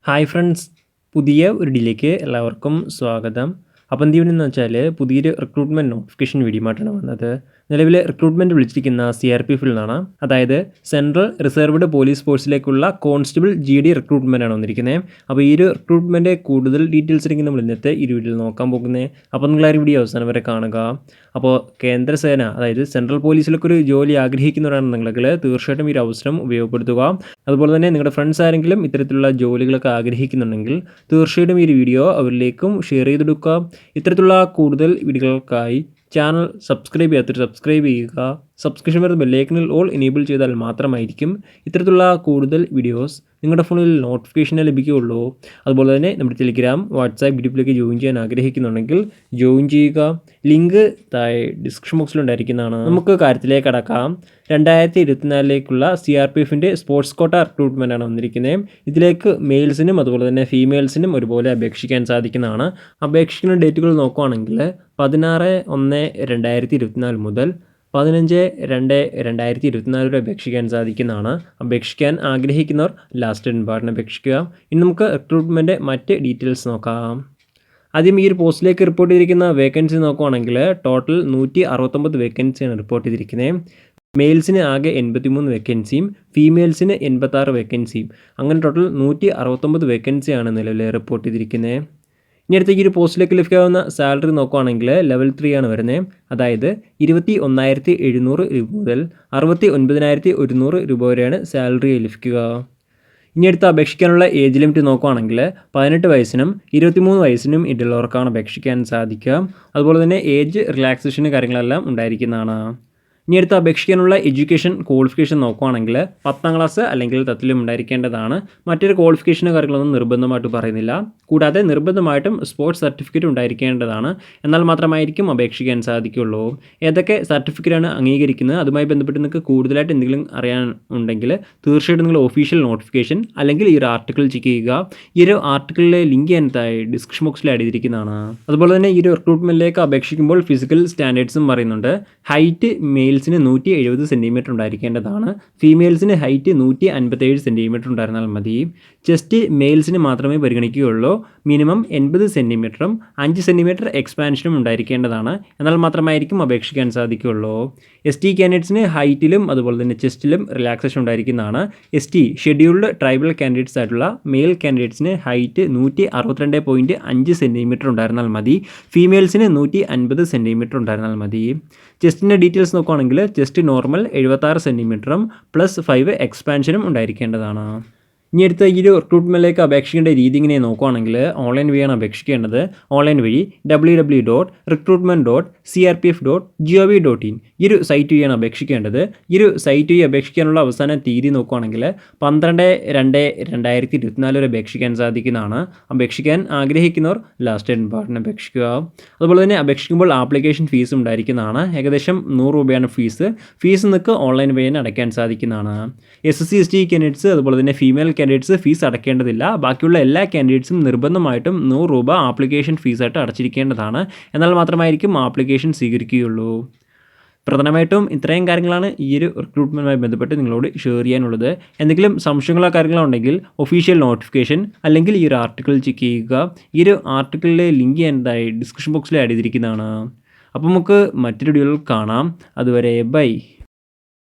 Hi friends, പുതിയ ഒരു ഡിലേക്ക് എല്ലാവർക്കും സ്വാഗതം. അപ്പം എന്ത് ചെയ്യുന്നതെന്ന് വെച്ചാൽ പുതിയൊരു റിക്രൂട്ട്മെൻറ്റ് നോട്ടിഫിക്കേഷൻ വീഡിയോമായിട്ടാണ് വന്നത്. നിലവിൽ റിക്രൂട്ട്മെൻറ്റ് വിളിച്ചിരിക്കുന്ന CRPF നിന്നാണ്. അതായത് സെൻട്രൽ റിസർവ്ഡ് പോലീസ് ഫോഴ്സിലേക്കുള്ള കോൺസ്റ്റബിൾ GD റിക്രൂട്ട്മെൻറ്റാണ് വന്നിരിക്കുന്നത്. അപ്പോൾ ഈ ഒരു റിക്രൂട്ട്മെൻറ്റ് കൂടുതൽ ഡീറ്റെയിൽസ് ആയിരിക്കും നമ്മൾ ഇന്നത്തെ ഈ വീഡിയോയിൽ നോക്കാൻ പോകുന്നത്. അപ്പോൾ നിങ്ങൾ ആ ഒരു വീഡിയോ അവസാനം വരെ കാണുക. അപ്പോൾ കേന്ദ്രസേന, അതായത് സെൻട്രൽ പോലീസിലൊക്കെ ഒരു ജോലി ആഗ്രഹിക്കുന്നവരാണെന്നുണ്ടെങ്കിൽ തീർച്ചയായിട്ടും ഈ ഒരു അവസരം ഉപയോഗപ്പെടുത്തുക. അതുപോലെ തന്നെ നിങ്ങളുടെ ഫ്രണ്ട്സ് ആരെങ്കിലും ഇത്തരത്തിലുള്ള ജോലികളൊക്കെ ആഗ്രഹിക്കുന്നുണ്ടെങ്കിൽ തീർച്ചയായിട്ടും ഈ ഒരു വീഡിയോ അവരിലേക്കും ഷെയർ ചെയ്തെടുക്കുക. ഇത്തരത്തിലുള്ള കൂടുതൽ വീഡിയോകൾക്കായി ചാനൽ സബ്സ്ക്രൈബ് ചെയ്യാത്തവർ സബ്സ്ക്രൈബ് ചെയ്യുക. സബ്സ്ക്രിപ്ഷൻ വരുന്ന ബെല്ലൈക്കണിൽ ഓൾ എനേബിൾ ചെയ്താൽ മാത്രമായിരിക്കും ഇത്തരത്തിലുള്ള കൂടുതൽ വീഡിയോസ് നിങ്ങളുടെ ഫോണിൽ നോട്ടിഫിക്കേഷനെ ലഭിക്കുകയുള്ളൂ. അതുപോലെ തന്നെ നമ്മുടെ ടെലിഗ്രാം, വാട്സാപ്പ് ഗ്രൂപ്പിലേക്ക് ജോയിൻ ചെയ്യാൻ ആഗ്രഹിക്കുന്നുണ്ടെങ്കിൽ ജോയിൻ ചെയ്യുക. ലിങ്ക് താഴെ ഡിസ്ക്രിപ്ഷൻ ബോക്സിലുണ്ടായിരിക്കുന്നതാണ്. നമുക്ക് കാര്യത്തിലേക്ക് കടക്കാം. 2024 CRPFൻ്റെ സ്പോർട്സ് കോട്ട റിക്രൂട്ട്മെൻറ്റാണ് വന്നിരിക്കുന്നത്. ഇതിലേക്ക് മെയിൽസിനും അതുപോലെ തന്നെ ഫീമെയിൽസിനും ഒരുപോലെ അപേക്ഷിക്കാൻ സാധിക്കുന്നതാണ്. അപേക്ഷിക്കുന്ന ഡേറ്റുകൾ നോക്കുകയാണെങ്കിൽ 16/1/2024 മുതൽ 15/2/2024 വരെ അപേക്ഷിക്കാൻ സാധിക്കുന്നതാണ്. അപേക്ഷിക്കാൻ ആഗ്രഹിക്കുന്നവർ ലാസ്റ്റ് ഇൻപാർട്ടിന് അപേക്ഷിക്കുക. ഇനി നമുക്ക് റിക്രൂട്ട്മെൻറ്റ് മറ്റ് ഡീറ്റെയിൽസ് നോക്കാം. ആദ്യം ഈ ഒരു പോസ്റ്റിലേക്ക് റിപ്പോർട്ട് ചെയ്തിരിക്കുന്ന വേക്കൻസി നോക്കുകയാണെങ്കിൽ ടോട്ടൽ 169 വേക്കൻസിയാണ് റിപ്പോർട്ട് ചെയ്തിരിക്കുന്നത്. മെയിൽസിന് ആകെ 83 വേക്കൻസിയും ഫീമെയിൽസിന് 86 വേക്കൻസിയും, അങ്ങനെ ടോട്ടൽ 169 വേക്കൻസിയാണ് നിലവിൽ റിപ്പോർട്ട് ചെയ്തിരിക്കുന്നത്. ഇനി അടുത്ത ഈ ഒരു പോസ്റ്റിലേക്ക് ലഭിക്കാവുന്ന സാലറി നോക്കുകയാണെങ്കിൽ ലെവൽ 3 ആണ് വരുന്നത്. അതായത് 21,700 രൂപ മുതൽ 69,100 രൂപ വരെയാണ് സാലറി ലഭിക്കുക. ഇനി അടുത്ത് അപേക്ഷിക്കാനുള്ള ഏജ് ലിമിറ്റ് നോക്കുകയാണെങ്കിൽ 18 വയസ്സിനും 23 വയസ്സിനും ഇടയിലുള്ളവർക്കാണ് അപേക്ഷിക്കാൻ സാധിക്കുക. അതുപോലെ തന്നെ ഏജ് റിലാക്സേഷന് കാര്യങ്ങളെല്ലാം ഉണ്ടായിരിക്കുന്നതാണ്. ഇനി അടുത്ത് അപേക്ഷിക്കാനുള്ള എഡ്യൂക്കേഷൻ ക്വാളിഫിക്കേഷൻ നോക്കുകയാണെങ്കിൽ 10ാം ക്ലാസ് അല്ലെങ്കിൽ തത്തിലും ഉണ്ടായിരിക്കേണ്ടതാണ്. മറ്റൊരു ക്വാളിഫിക്കേഷന് കാര്യങ്ങളൊന്നും നിർബന്ധമായിട്ട് പറയുന്നില്ല. കൂടാതെ നിർബന്ധമായിട്ടും സ്പോർട്സ് സർട്ടിഫിക്കറ്റ് ഉണ്ടായിരിക്കേണ്ടതാണ്. എന്നാൽ മാത്രമായിരിക്കും അപേക്ഷിക്കാൻ സാധിക്കുകയുള്ളൂ. ഏതൊക്കെ സർട്ടിഫിക്കറ്റാണ് അംഗീകരിക്കുന്നത്, അതുമായി ബന്ധപ്പെട്ട് നിങ്ങൾക്ക് കൂടുതലായിട്ട് എന്തെങ്കിലും അറിയാൻ ഉണ്ടെങ്കിൽ തീർച്ചയായിട്ടും നിങ്ങൾ ഒഫീഷ്യൽ നോട്ടിഫിക്കേഷൻ അല്ലെങ്കിൽ ഈ ഒരു ആർട്ടിക്കിൾ ചെക്ക് ചെയ്യുക. ഈ ഒരു ആർട്ടിക്കിളിലെ ലിങ്ക് ഞാൻ ഡിസ്ക്രിപ്ഷൻ ബോക്സിൽ ആഡ് ചെയ്തിരിക്കുന്നതാണ്. അതുപോലെ തന്നെ ഈ ഒരു റിക്രൂട്ട്മെൻറ്റിലേക്ക് അപേക്ഷിക്കുമ്പോൾ ഫിസിക്കൽ സ്റ്റാൻഡേർഡ്സും പറയുന്നുണ്ട്. ഹൈറ്റ് മെയിൽസിന് 170 സെൻറ്റിമീറ്റർ ഉണ്ടായിരിക്കേണ്ടതാണ്. ഫീമെയിൽസിന് ഹൈറ്റ് 157 സെൻറ്റിമീറ്റർ ഉണ്ടായിരുന്നാൽ മതി. ചെസ്റ്റ് മെയിൽസിന് മാത്രമേ പരിഗണിക്കുകയുള്ളൂ. Minimum 80 സെൻറ്റിമീറ്ററും 5 centimetre എക്സ്പാൻഷനും ഉണ്ടായിരിക്കേണ്ടതാണ്. എന്നാൽ മാത്രമായിരിക്കും അപേക്ഷിക്കാൻ സാധിക്കുകയുള്ളൂ. ST കാൻഡിഡേറ്റ്സിന് ഹൈറ്റിലും അതുപോലെ തന്നെ ചെസ്റ്റിലും റിലാക്സേഷൻ ഉണ്ടായിരിക്കുന്നതാണ്. ST ഷെഡ്യൂൾഡ് ട്രൈബൽ കാൻഡിഡേറ്റ്സ് ആയിട്ടുള്ള മെയിൽ കാൻഡിഡേറ്റ്സിന് ഹൈറ്റ് 162.5 സെൻറ്റിമീറ്റർ ഉണ്ടായിരുന്നാൽ മതി. ഫീമെയിൽസിന് 150 സെൻറ്റിമീറ്റർ ഉണ്ടായിരുന്നാൽ മതി. ചെസ്റ്റിൻ്റെ ഡീറ്റെയിൽസ് നോക്കുകയാണെങ്കിൽ ചെസ്റ്റ് നോർമൽ 76 സെൻറ്റിമീറ്ററും +5 എക്സ്പാൻഷനും ഉണ്ടായിരിക്കേണ്ടതാണ്. ഇനി അടുത്ത ഈ ഒരു റിക്രൂട്ട്മെൻറ്റിലേക്ക് അപേക്ഷിക്കേണ്ട രീതി ഇങ്ങനെ നോക്കുകയാണെങ്കിൽ ഓൺലൈൻ വഴിയാണ് അപേക്ഷിക്കേണ്ടത്. ഓൺലൈൻ വഴി www.recruitment.crpf.gov.in ഈ ഒരു സൈറ്റ് വഴിയാണ് അപേക്ഷിക്കേണ്ടത്. ഈ ഒരു സൈറ്റ് വഴി അപേക്ഷിക്കാനുള്ള അവസാന തീയതി നോക്കുകയാണെങ്കിൽ 12/2/2024 വരെ അപേക്ഷിക്കാൻ സാധിക്കുന്നതാണ്. അപേക്ഷിക്കാൻ ആഗ്രഹിക്കുന്നവർ ലാസ്റ്റ് ഇൻപാർട്ടിന് അപേക്ഷിക്കുക. അതുപോലെ തന്നെ അപേക്ഷിക്കുമ്പോൾ ആപ്ലിക്കേഷൻ ഫീസ് ഉണ്ടായിരിക്കുന്നതാണ്. ഏകദേശം 100 രൂപയാണ് ഫീസ്. നിങ്ങൾക്ക് ഓൺലൈൻ വഴി തന്നെ അടയ്ക്കാൻ സാധിക്കുന്നതാണ്. SC ST കാൻഡിഡേറ്റ്സ് അതുപോലെ തന്നെ ഫീമെയിൽ കാൻഡിഡേറ്റ്സ് ഫീസ് അടയ്ക്കേണ്ടതില്ല. ബാക്കിയുള്ള എല്ലാ കാൻഡിഡേറ്റ്സും നിർബന്ധമായിട്ടും 100 രൂപ ആപ്ലിക്കേഷൻ ഫീസായിട്ട് അടച്ചിരിക്കേണ്ടതാണ്. എന്നാൽ മാത്രമായിരിക്കും ആപ്ലിക്കേഷൻ സ്വീകരിക്കുകയുള്ളൂ. പ്രധാനമായിട്ടും ഇത്രയും കാര്യങ്ങളാണ് ഈ ഒരു റിക്രൂട്ട്മെൻറ്റുമായി ബന്ധപ്പെട്ട് നിങ്ങളോട് ഷെയർ ചെയ്യാനുള്ളത്. എന്തെങ്കിലും സംശയങ്ങളോ കാര്യങ്ങളോ ഉണ്ടെങ്കിൽ ഒഫീഷ്യൽ നോട്ടിഫിക്കേഷൻ അല്ലെങ്കിൽ ഈ ഒരു ആർട്ടിക്കിൾ ചെക്ക് ചെയ്യുക. ഈ ഒരു ആർട്ടിക്കിളിലെ ലിങ്ക് ഞാൻ ഡിസ്ക്രിപ്ഷൻ ബോക്സിൽ ആഡ് ചെയ്തിരിക്കുന്നതാണ്. അപ്പോൾ നമുക്ക് മറ്റൊരു വീഡിയോയിൽ കാണാം. അതുവരെ ബൈ.